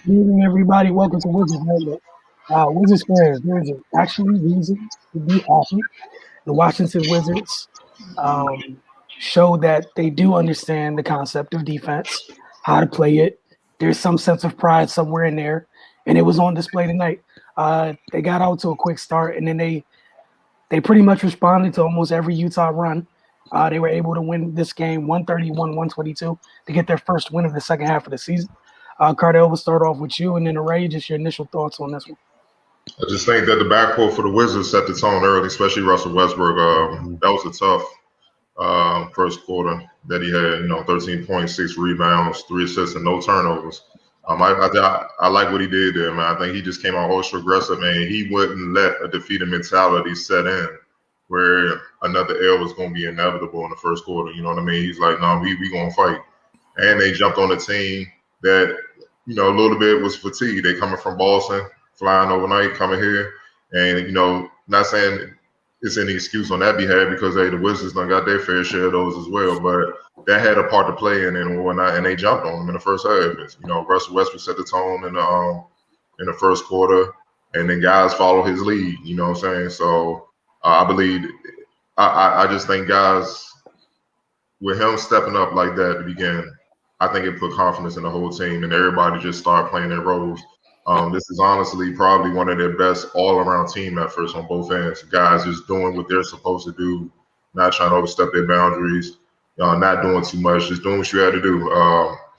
Evening, everybody. Welcome to Wizards Notebook. Wizards fans, there's actually reason to be happy. The Washington Wizards um, show that they do understand the concept of defense, how to play it. There's some sense of pride somewhere in there, and it was on display tonight. They got out to a quick start, and then they pretty much responded to almost every Utah run. They were able to win this game 131-122 to get their first win of the second half of the season. Cardell, we'll start off with you, and then Ray, just your initial thoughts on this one. I just think that the backcourt for the Wizards set the tone early, especially Russell Westbrook. That was a tough first quarter that he had, 13.6 rebounds, 3 assists, and no turnovers. I like what he did there, man. I think he just came out ultra aggressive, man. He wouldn't let a defeated mentality set in where another L was going to be inevitable in the first quarter. You know what I mean? He's like, no, we going to fight. And they jumped on a team that, a little bit was fatigued. They coming from Boston, flying overnight, coming here. And, not saying it's any excuse on that behalf because, hey, the Wizards done got their fair share of those as well. But that had a part to play in it and whatnot, and they jumped on them in the first half. Russell Westbrook set the tone in the first quarter, and then guys follow his lead. You know what I'm saying? So I believe I just think guys with him stepping up like that to begin, I think it put confidence in the whole team, and everybody just started playing their roles. This is honestly probably one of their best all-around team efforts on both ends. Guys just doing what they're supposed to do, not trying to overstep their boundaries, not doing too much, just doing what you had to do.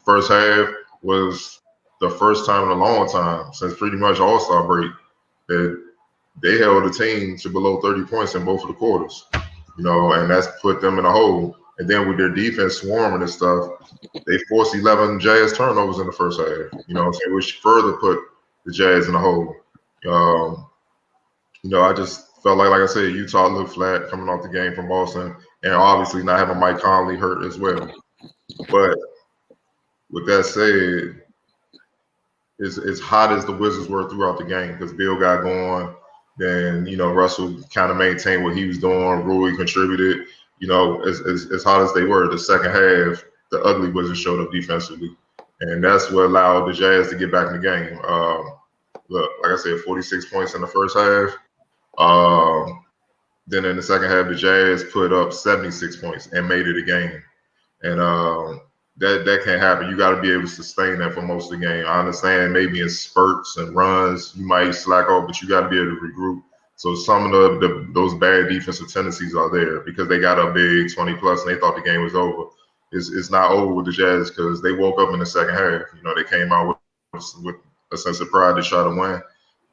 First half was the first time in a long time since pretty much All-Star break that they held the team to below 30 points in both of the quarters, and that's put them in a hole. And then with their defense swarming and stuff, they forced 11 Jazz turnovers in the first half, which further put the Jazz in the hole. I just felt like I said, Utah looked flat coming off the game from Boston, and obviously not having Mike Conley hurt as well. But with that said, as hot as the Wizards were throughout the game, because Bill got going, then Russell kind of maintained what he was doing. Rui contributed. As hot as they were, the second half, the ugly Wizards showed up defensively, and that's what allowed the Jazz to get back in the game. Look, like I said, 46 points in the first half. Then in the second half, the Jazz put up 76 points and made it a game. And that can't happen. You got to be able to sustain that for most of the game. I understand maybe in spurts and runs you might slack off, but you got to be able to regroup. So some of those bad defensive tendencies are there because they got a big 20 plus and they thought the game was over. It's not over with the Jazz because they woke up in the second half. They came out with a sense of pride to try to win,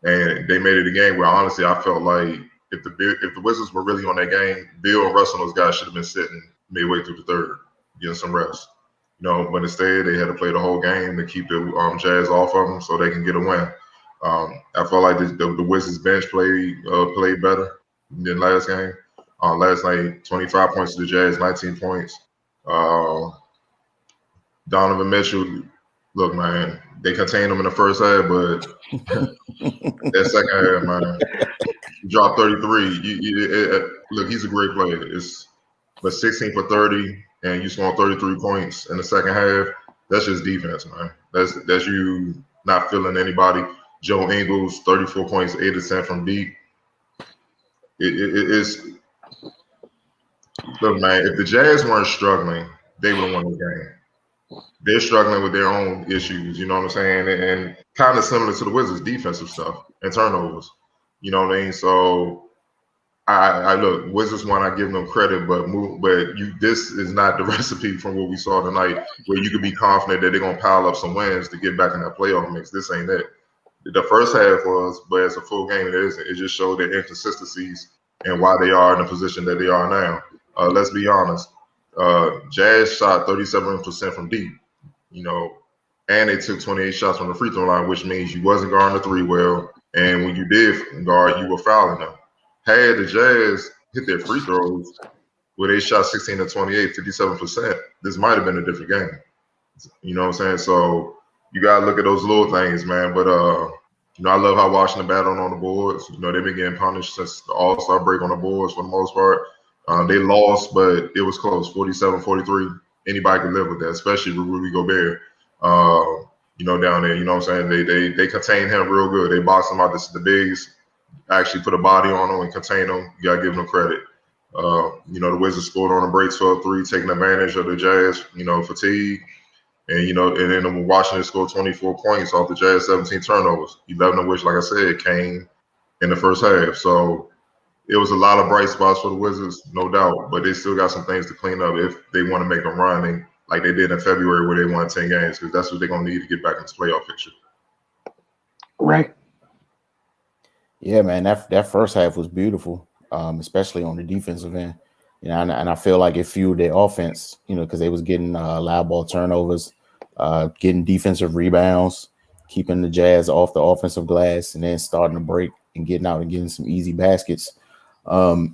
and they made it a game where honestly I felt like if the Wizards were really on that game, Bill and Russell and those guys should have been sitting midway through the third, getting some rest. But instead they had to play the whole game to keep the Jazz off of them so they can get a win. I felt like the Wizards bench played better than last game. Last night, 25 points to the Jazz, 19 points. Donovan Mitchell, look, man, they contained him in the first half, but that second half, man, he dropped 33. Look, he's a great player. But 16 for 30, and you scored 33 points in the second half. That's just defense, man. That's you not feeling anybody. Joe Ingles, 34 points, 8 of 10 from deep. It's look, man. If the Jazz weren't struggling, they would have won the game. They're struggling with their own issues, you know what I'm saying, and kind of similar to the Wizards' defensive stuff and turnovers. You know what I mean? So I look, Wizards won. I give them credit, but this is not the recipe from what we saw tonight, where you could be confident that they're gonna pile up some wins to get back in that playoff mix. This ain't it. The first half was, but as a full game, it isn't. It just showed their inconsistencies and why they are in the position that they are now. Let's be honest. Jazz shot 37% from deep, and they took 28 shots from the free throw line, which means you wasn't guarding the three well, and when you did guard, you were fouling them. Had the Jazz hit their free throws where they shot 16 to 28, 57%, this might have been a different game. You know what I'm saying? So you got to look at those little things, man. But, I love how Washington battled on the boards. They've been getting punished since the All-Star break on the boards for the most part. They lost, but it was close, 47-43. Anybody could live with that, especially with Rudy Gobert. down there. You know what I'm saying? They contain him real good. They box him out. The bigs actually put a body on him and contain him. You gotta give them credit. The Wizards scored on a break 12-3, taking advantage of the Jazz, fatigue. And then Washington scored 24 points off the Jazz, 17 turnovers, 11 of which, like I said, came in the first half. So it was a lot of bright spots for the Wizards, no doubt. But they still got some things to clean up if they want to make a run, and like they did in February where they won 10 games, because that's what they're going to need to get back in this playoff picture. Right. Yeah, man, that first half was beautiful, especially on the defensive end. And I feel like it fueled their offense, because they was getting loud ball turnovers, getting defensive rebounds, keeping the Jazz off the offensive glass, and then starting to break and getting out and getting some easy baskets. The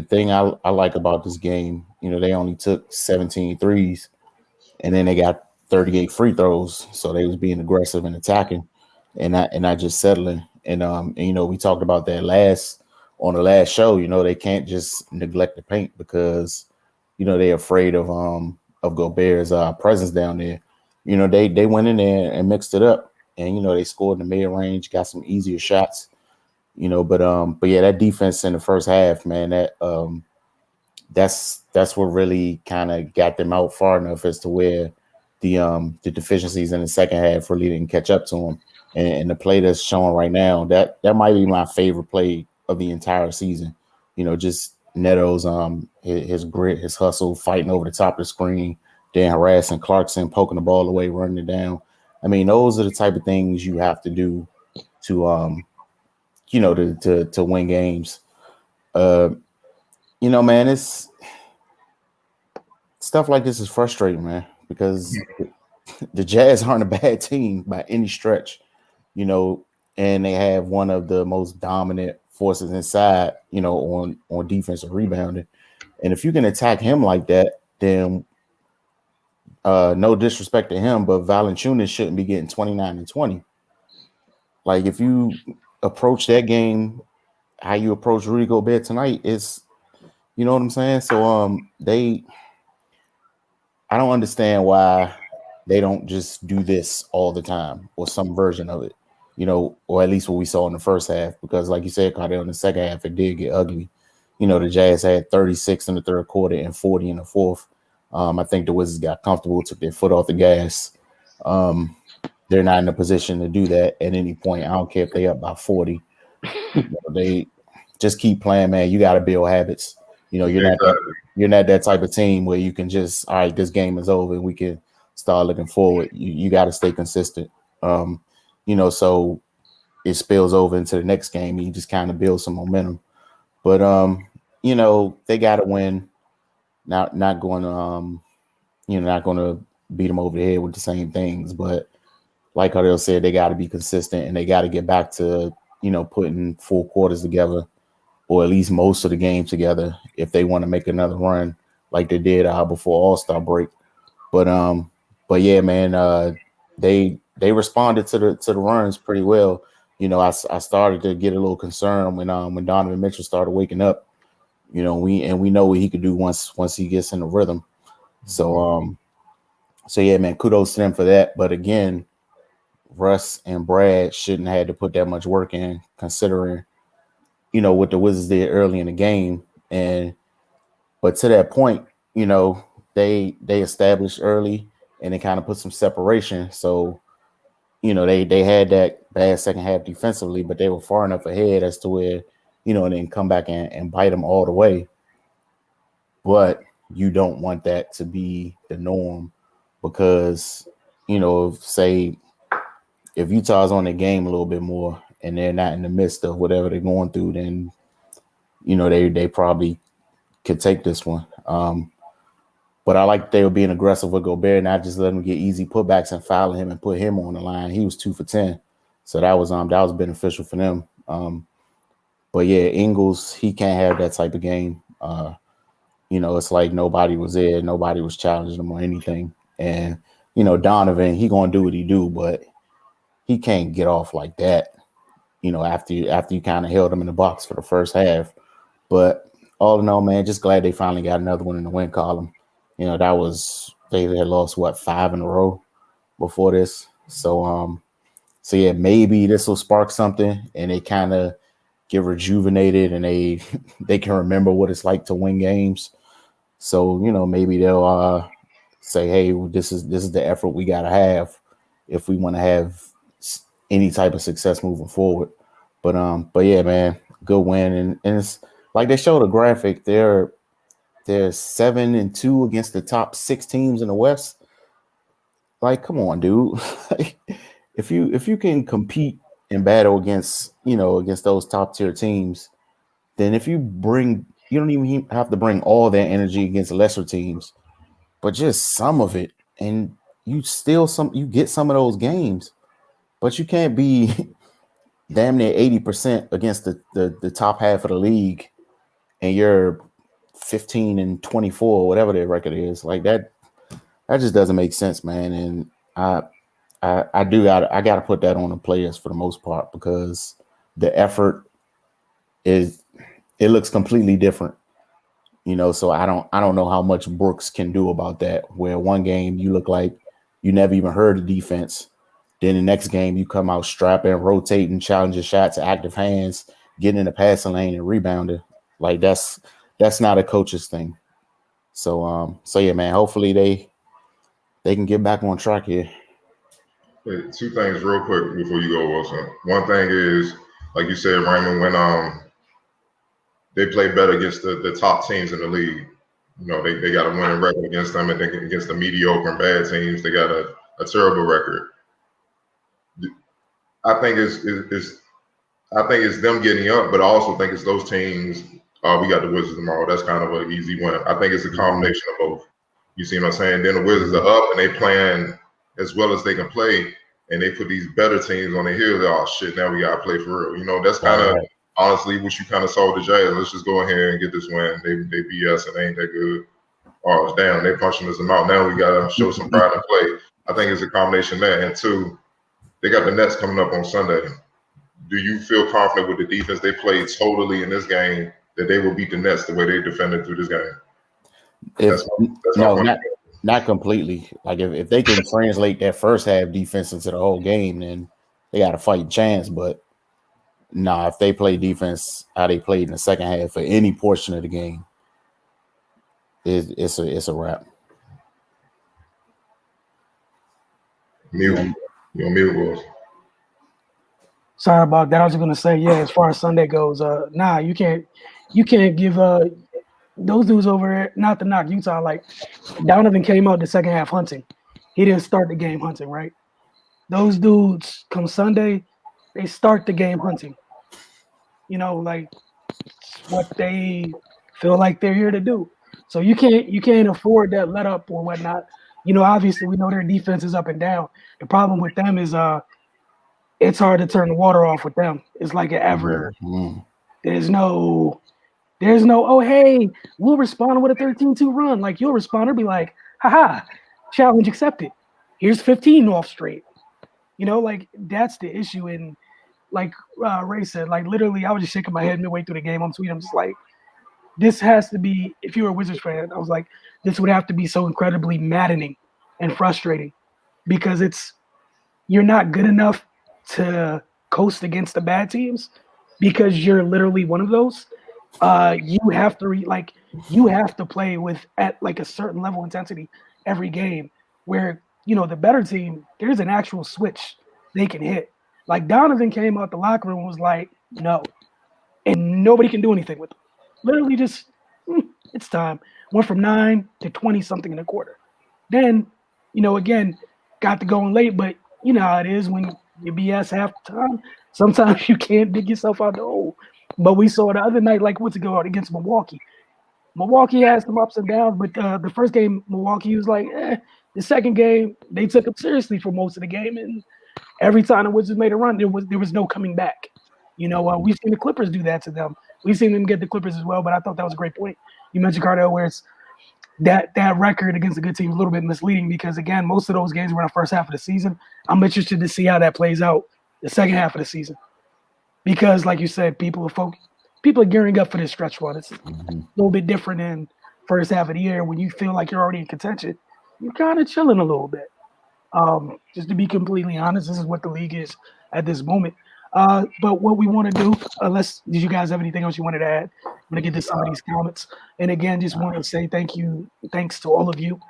thing I like about this game, they only took 17 threes, and then they got 38 free throws, so they was being aggressive and attacking, and not just settling. And we talked about that on the last show. They can't just neglect the paint because they're afraid of Gobert's presence down there. They went in there and mixed it up, and they scored in the mid range, got some easier shots. But yeah, that defense in the first half, man, that's what really kind of got them out far enough as to where the deficiencies in the second half really didn't catch up to them. And the play that's showing right now, that might be my favorite play of the entire season. Just Neto's his grit, his hustle, fighting over the top of the screen, then harassing Clarkson, poking the ball away, running it down. I mean, those are the type of things you have to do to to win games. Man, it's stuff like this is frustrating, man, because the Jazz aren't a bad team by any stretch, and they have one of the most dominant forces inside, on defensive rebounding. And if you can attack him like that, then no disrespect to him, but Valanciunas shouldn't be getting 29 and 20. Like, if you approach that game how you approach Rudy Gobert tonight, is, you know what I'm saying? So I don't understand why they don't just do this all the time or some version of it, or at least what we saw in the first half. Because like you said, Cardell, in the second half, it did get ugly. The Jazz had 36 in the third quarter and 40 in the fourth. I think the Wizards got comfortable, took their foot off the gas. They're not in a position to do that at any point. I don't care if they up by 40. They just keep playing, man. You got to build habits. You're not that type of team where you can just, all right, this game is over and we can start looking forward. You got to stay consistent. So it spills over into the next game and you just kind of build some momentum. But they got to win. Not going to not going to beat them over the head with the same things, but like Cardell said, they got to be consistent and they got to get back to putting full quarters together, or at least most of the game together, if they want to make another run like they did before All-Star break. But yeah, man, they responded to the runs pretty well. I started to get a little concerned when Donovan Mitchell started waking up. We know what he could do once he gets in the rhythm. So yeah, man, kudos to them for that. But again, Russ and Brad shouldn't have had to put that much work in, considering what the Wizards did early in the game. But to that point, they established early and they kind of put some separation. So, they had that bad second half defensively, but they were far enough ahead as to where, and then come back and bite them all the way. But you don't want that to be the norm because, say if Utah's on the game a little bit more and they're not in the midst of whatever they're going through, then, they probably could take this one. But I like they were being aggressive with Gobert, not just letting him get easy putbacks and fouling him and put him on the line. He was 2 for 10. So that was beneficial for them. But yeah, Ingles, he can't have that type of game. It's like nobody was there, nobody was challenging him or anything. And, Donovan, he gonna do what he do, but he can't get off like that, after you kind of held him in the box for the first half. But all in all, man, just glad they finally got another one in the win column. They had lost 5 in a row. before this. So yeah, maybe this will spark something, and they kind of get rejuvenated, and they can remember what it's like to win games. So maybe they'll say, hey, this is the effort we got to have if we want to have any type of success moving forward. But yeah, man, good win, and it's like they showed a graphic. They're 7-2 against the top 6 teams in the West. Like, come on, dude. if you can compete and battle against against those top tier teams, then you don't even have to bring all that energy against lesser teams, but just some of it, and you get some of those games, but you can't be damn near 80% against the top half of the league, and you're 15-24, whatever their record is. Like that just doesn't make sense, man. And I gotta put that on the players for the most part, because the effort it looks completely different. So I don't know how much Brooks can do about that, where one game you look like you never even heard of defense. Then the next game you come out strapping, rotating, challenging shots, active hands, getting in the passing lane and rebounding. Like that's not a coach's thing. So yeah, man, hopefully they can get back on track here. Hey, 2 things real quick before you go, Wilson. One thing is, like you said, Raymond, when they play better against the top teams in the league. They got a winning record against them, and then against the mediocre and bad teams, they got a terrible record. I think it's them getting up, but I also think it's those teams. We got the Wizards tomorrow. That's kind of an easy win. I think it's a combination of both. You see what I'm saying? Then the Wizards are up, and they playing as well as they can play, and they put these better teams on their heels. Oh shit! Now we gotta play for real. That's kind of honestly what you kind of saw with the Jazz. Let's just go ahead and get this win. They BS and they ain't that good. Oh damn! They punching us out. Now we gotta show some pride and play. I think it's a combination of that, and 2, they got the Nets coming up on Sunday. Do you feel confident with the defense they played totally in this game that they will beat the Nets the way they defended through this game? Not completely. Like if they can translate that first half defense into the whole game, then they got a fighting chance. But if they play defense how they played in the second half for any portion of the game, it's a wrap. Mute. You're mute, Wills. Sorry about that. I was just gonna say, yeah, as far as Sunday goes, you can't give those dudes over there, not to knock Utah, like Donovan came out the second half hunting. He didn't start the game hunting, right? Those dudes come Sunday, they start the game hunting. Like what they feel like they're here to do. So you can't afford that let up or whatnot. Obviously we know their defense is up and down. The problem with them is it's hard to turn the water off with them. It's like an ever. Mm-hmm. There's no, oh, hey, we'll respond with a 13-2 run. Like, you'll respond or be like, haha, challenge accepted. Here's 15 off straight. Like, that's the issue. And like Ray said, like, literally, I was just shaking my head midway through the game. I'm tweeting. I'm just like, this has to be, if you're a Wizards fan, I was like, this would have to be so incredibly maddening and frustrating, because you're not good enough to coast against the bad teams because you're literally one of those. You have to play with at like a certain level of intensity every game, where the better team, there's an actual switch they can hit. Like Donovan came out the locker room and was like, no, and nobody can do anything with him. Literally just it's time. Went from 9 to 20 something in a quarter. Then again, got to going late, but you know how it is when you BS half the time. Sometimes you can't dig yourself out the hole. But we saw the other night, like what's it go out against Milwaukee. Milwaukee has some ups and downs, but the first game, Milwaukee was like, The second game, they took him seriously for most of the game, and every time the Wizards made a run, there was no coming back. We've seen the Clippers do that to them. We've seen them get the Clippers as well, but I thought that was a great point. You mentioned Cardell, where it's that record against a good team is a little bit misleading because, again, most of those games were in the first half of the season. I'm interested to see how that plays out the second half of the season because, like you said, people are gearing up for this stretch run. It's a little bit different in first half of the year when you feel like you're already in contention. You're kind of chilling a little bit. Just to be completely honest, this is what the league is at this moment. But what we want to do, did you guys have anything else you wanted to add? I'm gonna get to some of these comments, and again, just want to say thanks to all of you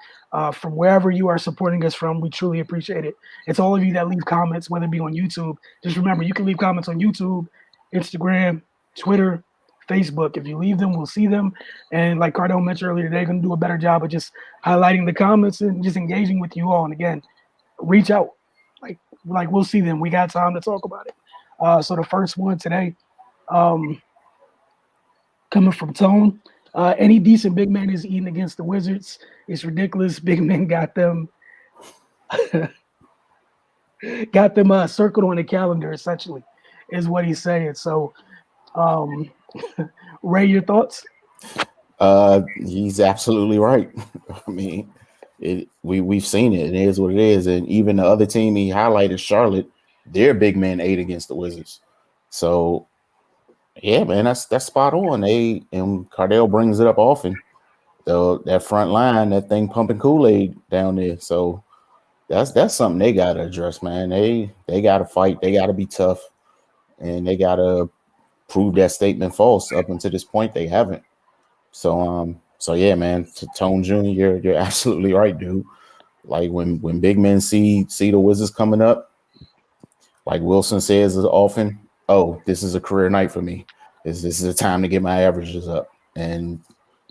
from wherever you are supporting us from. We truly appreciate it. It's all of you that leave comments, whether it be on YouTube. Just remember, you can leave comments on YouTube, Instagram, Twitter, Facebook. If you leave them, we'll see them. And like Cardell mentioned earlier, they're going to do a better job of just highlighting the comments and just engaging with you all. And again, reach out. Like we'll see them. We got time to talk about it. So the first one today, coming from Tone. Any decent big man is eating against the Wizards. It's ridiculous. Big men got them circled on the calendar, essentially, is what he's saying. So Ray, your thoughts? He's absolutely right. I mean, we've seen it. It is what it is. And even the other team he highlighted, Charlotte, their big man ate against the Wizards. So yeah, man, that's spot on. And Cardell brings it up often. That front line, that thing pumping Kool-Aid down there. So that's something they gotta address, man. They gotta fight, they gotta be tough, and they gotta prove that statement false. Up until this point, they haven't. So yeah, man, to Tone Jr., you're absolutely right, dude. Like when big men see the Wizards coming up, like Wilson says often, oh, this is a career night for me. This is a time to get my averages up, and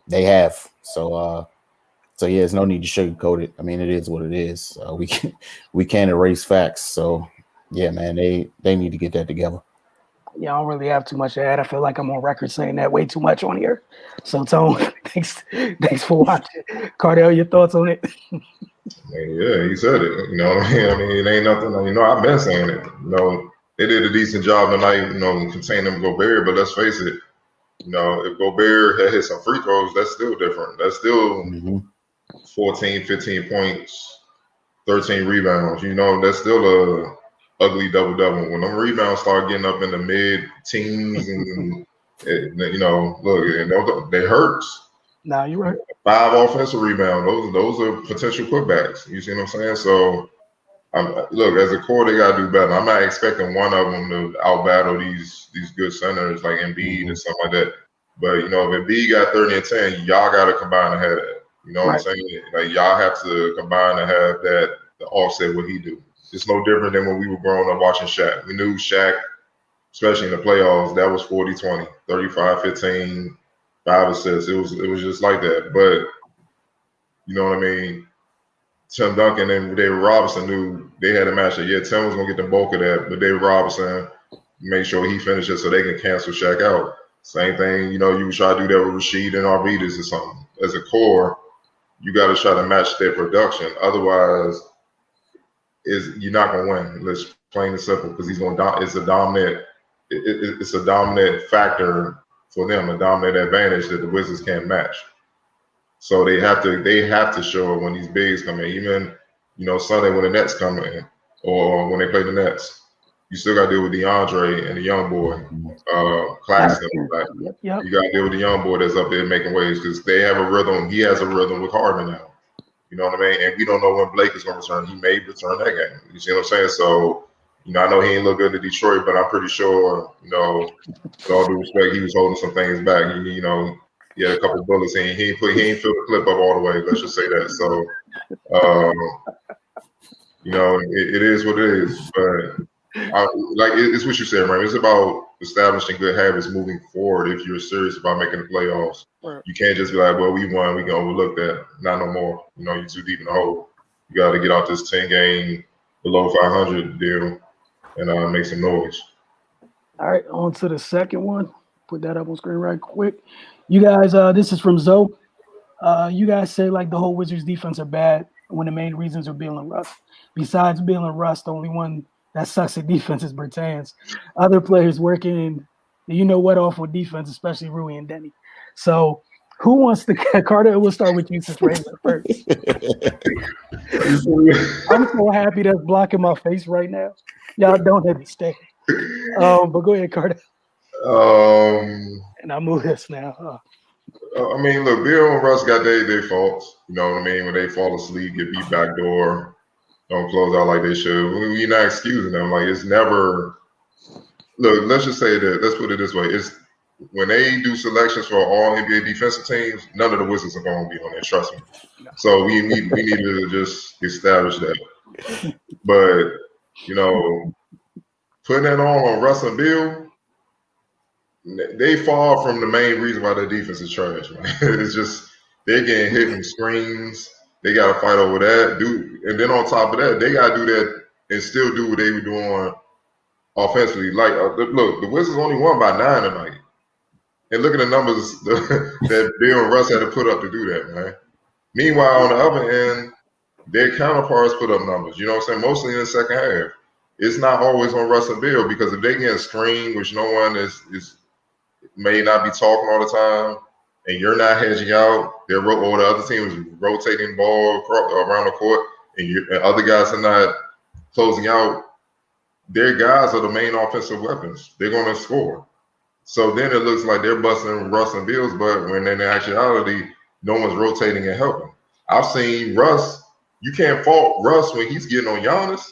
they have. So yeah, there's no need to sugarcoat it. I mean, it is what it is. We can't erase facts. So yeah, man, they need to get that together. Yeah, I don't really have too much to add. I feel like I'm on record saying that way too much on here. So Tone, thanks for watching. Cardell, your thoughts on it? Yeah, he said it. You know what I mean? I mean, it ain't nothing. You know, I've been saying it. You know, they did a decent job tonight, you know, containing Gobert, but let's face it, you know, if Gobert had hit some free throws, that's still different. That's still 14, 15 points, 13 rebounds. You know, that's still a ugly double-double. When them rebounds start getting up in the mid-teens and, you know, look, and they hurts. Nah, you're right. 5 offensive rebounds. Those are potential putbacks. You see what I'm saying? So, look, as a core, they got to do better. I'm not expecting one of them to out-battle these good centers like Embiid and stuff like that. But, you know, if Embiid got 30 and 10, y'all got to combine to have that. You know what I'm saying? Like, y'all have to combine to have that to offset what he do. It's no different than when we were growing up watching Shaq. We knew Shaq, especially in the playoffs, that was 40-20, 35-15, 5 assists. It was just like that. But, you know what I mean? Tim Duncan and David Robinson knew they had a matchup. Yeah, Tim was going to get the bulk of that, but David Robinson made sure he finished it so they can cancel Shaq out. Same thing, you know, you try to do that with Rasheed and Arvidas or something. As a core, you got to try to match their production. Otherwise, you're not going to win. Let's plain and simple, because it's a dominant. It's a dominant factor for them, a dominant advantage that the Wizards can't match. So they have to show it when these bigs come in. Even, you know, Sunday when the Nets come in, or when they play the Nets, you still got to deal with DeAndre and the young boy, Claxton. Like, Yep. You got to deal with the young boy that's up there making waves, because they have a rhythm. He has a rhythm with Harden now. You know what I mean? And we don't know when Blake is going to return. He may return that game. You see what I'm saying? So, you know, I know he ain't look good in Detroit, but I'm pretty sure, you know, with all due respect, he was holding some things back. You know, he had a couple bullets. He ain't filled the clip up all the way. Let's just say that. So, you know, it is what it is. But it's what you said, right? It's about establishing good habits moving forward. If you're serious about making the playoffs, you can't just be like, well, we won, we can overlook that. Not no more. You know, you're too deep in the hole. You got to get out this 10-game below 500 deal and make some noise. All right, on to the second one. Put that up on screen right quick. You guys, this is from Zoe. You guys say like the whole Wizards defense are bad when the main reasons are Beal and Russ. Besides Beal and Russ, the only one that sucks at defense is Bertans. Other players working, you know what, off with defense, especially Rui and Denny. So who wants to – Carter, we'll start with you since Ray went first. I'm so happy that's blocking my face right now. Y'all don't understand. But go ahead, Carter. And I'll move this now. I mean, look, Bill and Russ got their faults. You know what I mean? When they fall asleep, get beat back door. don't close out like they should. We're not excusing them. Like it's never. Look, let's just say that. Let's put it this way: it's when they do selections for all NBA defensive teams, none of the Wizards are going to be on there. Trust me. So we need to just establish that. But putting that on Russ and Bill, they fall from the main reason why their defense is trash, man. It's just they're getting hit in screens. They got to fight over that, dude. And then on top of that, they got to do that and still do what they were doing offensively. Like, look, the Wizards only won by 9 tonight. And look at the numbers that Bill and Russ had to put up to do that, man. Meanwhile, on the other end, their counterparts put up numbers. You know what I'm saying? Mostly in the second half. It's not always on Russ and Bill because if they get a screen, which no one is may not be talking all the time, and you're not hedging out, or the other team is rotating ball around the court, and other guys are not closing out, their guys are the main offensive weapons. They're going to score. So then it looks like they're busting Russ and Bill's butt when in actuality, no one's rotating and helping. I've seen Russ. You can't fault Russ when he's getting on Giannis.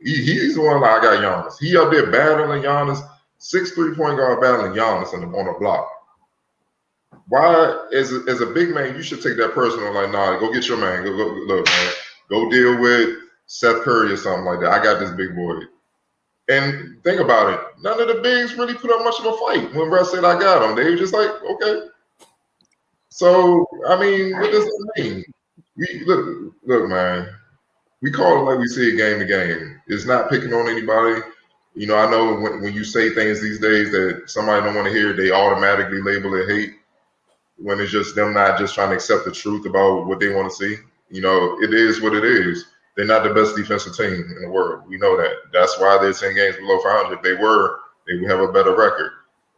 He's the one like, I got Giannis. He up there battling Giannis, 6'3" point guard battling Giannis on a block. Why, as a big man, you should take that personal, like, nah, go get your man. Go look, man. Go deal with Seth Curry or something like that. I got this big boy. And think about it. None of the bigs really put up much of a fight when Russ said I got him. They were just like, okay. So, I mean, what does that mean? Look, man. We call it like we see it game to game. It's not picking on anybody. I know when you say things these days that somebody don't want to hear, they automatically label it hate when it's just them not just trying to accept the truth about what they want to see. It is what it is. They're not the best defensive team in the world. We know that. That's why they're 10 games below 500. If they were, they would have a better record.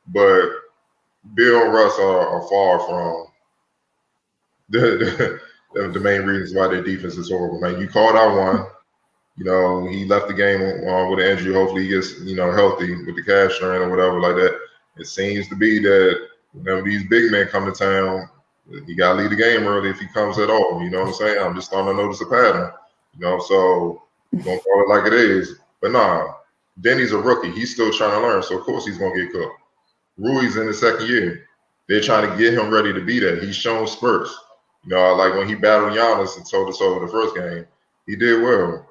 But Bill and Russ are far from the main reasons why their defense is horrible. Man, you called out one. He left the game with an injury. Hopefully he gets, healthy with the calf strain or whatever like that. It seems to be that whenever these big men come to town, you got to leave the game early if he comes at all. You know what I'm saying? I'm just starting to notice a pattern. So don't call it like it is. But nah, Denny's a rookie. He's still trying to learn. So, of course, he's going to get cooked. Rui's in his second year. They're trying to get him ready to be that. He's shown spurts. Like when he battled Giannis and told us over the first game, he did well.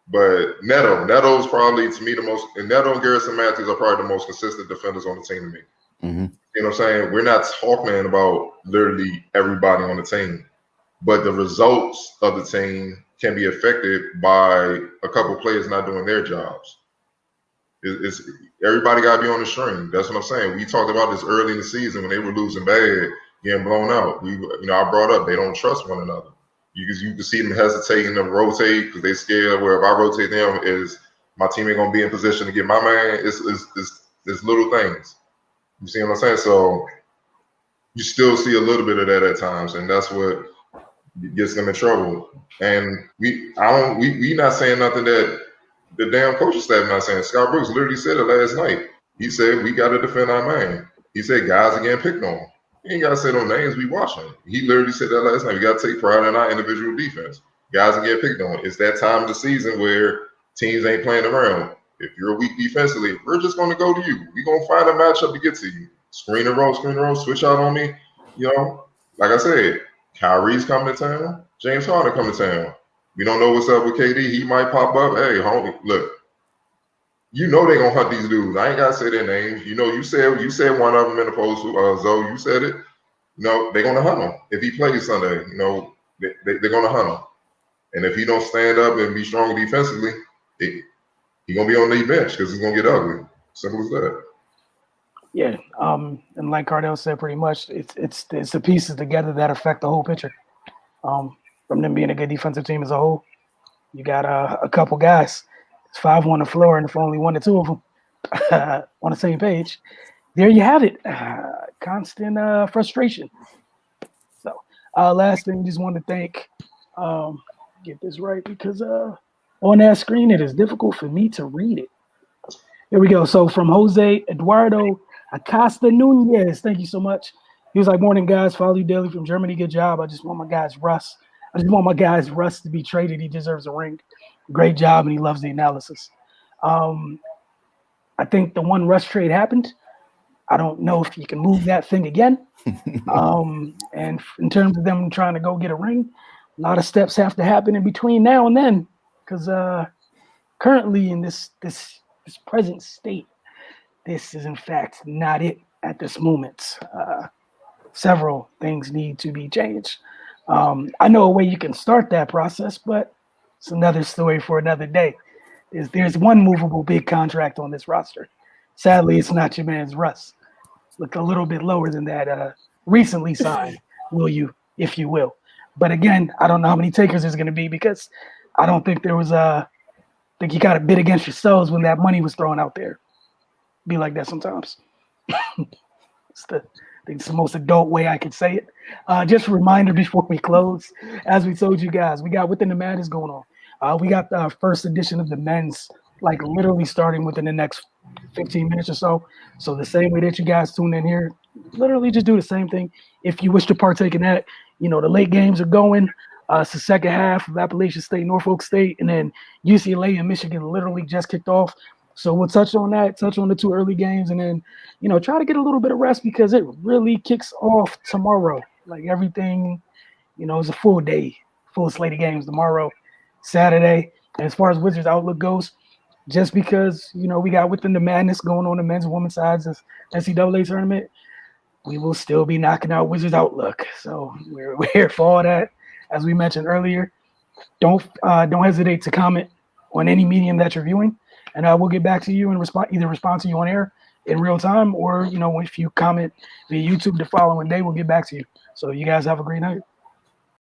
But Neto's probably, to me, the most – and Neto and Garrison Matthews are probably the most consistent defenders on the team to me. Mm-hmm. You know what I'm saying? We're not talking about literally everybody on the team. But the results of the team can be affected by a couple players not doing their jobs. It's everybody got to be on the string. That's what I'm saying. We talked about this early in the season when they were losing bad, getting blown out. I brought up they don't trust one another. You can see them hesitating to rotate because they scared. Where if I rotate them, is my teammate gonna be in position to get my man? It's little things. You see what I'm saying? So you still see a little bit of that at times, and that's what gets them in trouble. And we not saying nothing that the damn coaching staff not saying. Scott Brooks literally said it last night. He said we got to defend our man. He said guys are getting picked on. He ain't got to say no names. We watching. He literally said that last night. We got to take pride in our individual defense. Guys are getting picked on. It's that time of the season where teams ain't playing around. If you're weak defensively, we're just going to go to you. We're going to find a matchup to get to you. Screen and roll, switch out on me. Like I said, Kyrie's coming to town. James Harden coming to town. We don't know what's up with KD. He might pop up. Hey, homie, look. They're gonna hunt these dudes. I ain't gotta say their names. You said one of them in the post. Zoe, you said it. They're gonna hunt him if he plays Sunday. They're gonna hunt him. And if he don't stand up and be strong defensively, he gonna be on the bench because it's gonna get ugly. Simple as that. Yeah, and like Cardell said, pretty much it's the pieces together that affect the whole picture. From them being a good defensive team as a whole, you got a couple guys. It's 5 on the floor, and if only 1 or 2 of them on the same page, there you have it. Constant frustration. So, last thing, just want to thank. Get this right because on that screen it is difficult for me to read it. Here we go. So from Jose Eduardo Acosta Nunez, thank you so much. He was like, "Morning, guys. Follow you daily from Germany. Good job. I just want my guys Russ to be traded. He deserves a ring." Great job, and he loves the analysis. I think the one Russ trade happened. I don't know if you can move that thing again. And in terms of them trying to go get a ring, a lot of steps have to happen in between now and then, because currently in this present state, this is in fact not it at this moment. Several things need to be changed. I know a way you can start that process, but it's another story for another day. There's one movable big contract on this roster. Sadly, it's not your man's Russ. Look a little bit lower than that. Recently signed, if you will. But again, I don't know how many takers there's going to be, because I don't think there was I think you got to bid against yourselves when that money was thrown out there. Be like that sometimes. I think it's the most adult way I could say it. Just a reminder before we close, as we told you guys, we got Within the Madness going on. We got the first edition of the men's, like literally starting within the next 15 minutes or so. So the same way that you guys tune in here, literally just do the same thing. If you wish to partake in that, the late games are going. It's the second half of Appalachian State, Norfolk State, and then UCLA and Michigan literally just kicked off. So we'll touch on that, touch on the two early games, and then, try to get a little bit of rest, because it really kicks off tomorrow. Like everything, is a full day, full slate of games tomorrow, Saturday. And as far as Wizards outlook goes, just because, we got Within the Madness going on the men's and women's sides of NCAA tournament, we will still be knocking out Wizards outlook. So we're here for all that. As we mentioned earlier, don't hesitate to comment on any medium that you're viewing, and we'll get back to you and either respond to you on air in real time, or if you comment via YouTube the following day, we'll get back to you. So you guys have a great night.